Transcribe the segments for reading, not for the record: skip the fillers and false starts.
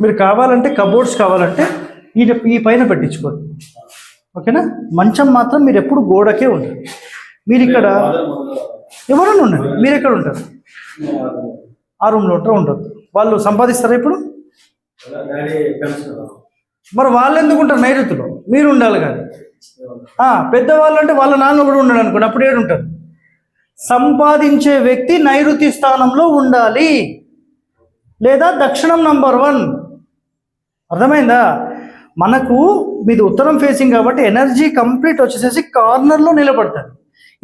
మీరు కావాలంటే కబోర్డ్స్ కావాలంటే ఈ పైన పెట్టించుకోండి, ఓకేనా. మంచం మాత్రం మీరు ఎప్పుడు గోడకే ఉంటారు. మీరు ఇక్కడ ఎవరైనా ఉండండి, మీరు ఎక్కడ ఉంటారు? ఆ రూమ్లో ఉంటారు, ఉండదు. వాళ్ళు సంపాదిస్తారా ఇప్పుడు? మరి వాళ్ళు ఎందుకు ఉంటారు నైరుతిలో? మీరు ఉండాలి కానీ. పెద్దవాళ్ళు అంటే వాళ్ళ నాన్న కూడా ఉన్నాడు అనుకోండి, అప్పుడు ఏడుంటారు? సంపాదించే వ్యక్తి నైరుతి స్థానంలో ఉండాలి, లేదా దక్షిణం నంబర్ 1. అర్థమైందా? మనకు మీది ఉత్తరం ఫేసింగ్ కాబట్టి ఎనర్జీ కంప్లీట్ వచ్చేసేసి కార్నర్లో నిలబడుతుంది.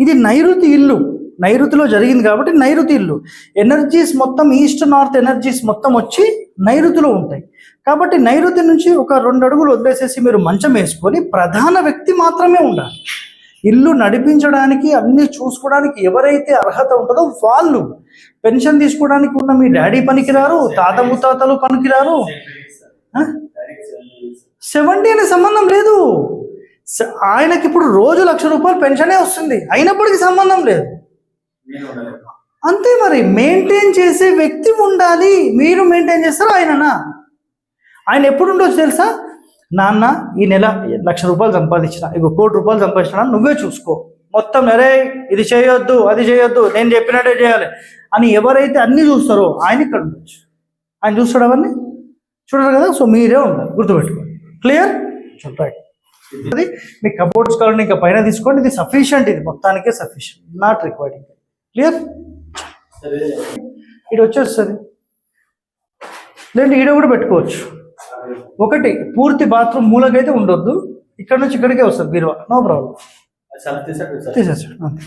ఇది నైరుతి ఇల్లు, నైరుతిలో జరిగింది కాబట్టి నైరుతి ఇల్లు. ఎనర్జీస్ మొత్తం ఈస్ట్ నార్త్ ఎనర్జీస్ మొత్తం వచ్చి నైరుతిలో ఉంటాయి. కాబట్టి నైరుతి నుంచి ఒక 2 అడుగులు వదిలేసేసి మీరు మంచం వేసుకొని ప్రధాన వ్యక్తి మాత్రమే ఉండాలి. ఇల్లు నడిపించడానికి అన్నీ చూసుకోవడానికి ఎవరైతే అర్హత ఉంటుందో వాళ్ళు. పెన్షన్ తీసుకోవడానికి ఉన్న మీ డాడీ పనికిరారు, తాత ముత్తాతలు పనికిరారు. 70 అనే సంబంధం లేదు. ఆయనకి ఇప్పుడు రోజు ₹1,00,000 పెన్షనే వస్తుంది, అయినప్పటికీ సంబంధం లేదు. అంతే మరి, మెయింటైన్ చేసే వ్యక్తి ఉండాలి. మీరు మెయింటైన్ చేస్తారా ఆయననా? ఆయన ఎప్పుడు ఉండొచ్చు తెలుసా? నాన్న ఈ నెల ₹1,00,000 సంపాదించిన, ఇగో ₹1,00,00,000 సంపాదించిన, నువ్వే చూసుకో మొత్తం. అరే ఇది చేయొద్దు, అది చేయొద్దు, నేను చెప్పినట్టే చేయాలి అని ఎవరైతే అన్నీ చూస్తారో ఆయన ఇక్కడ ఉండొచ్చు. ఆయన చూస్తాడు అవన్నీ? చూడరు కదా. సో మీరే ఉండాలి, గుర్తుపెట్టుకోండి. క్లియర్? రైట్. అది మీ కబోర్డ్స్ కావాలని ఇంకా పైన తీసుకోండి. ఇది సఫిషియంట్, ఇది మొత్తానికే సఫిషియంట్, నాట్ రిక్వైర్డ్. క్లియర్? ఇది వచ్చేస్తుంది. లేదంటే ఈడ కూడా పెట్టుకోవచ్చు. ఒకటి పూర్తి బాత్రూమ్ మూలకైతే ఉండొద్దు, ఇక్కడ నుంచి ఇక్కడికే వస్తుంది బీరువా, నో ప్రాబ్లం, తీసేసాడు అంతే.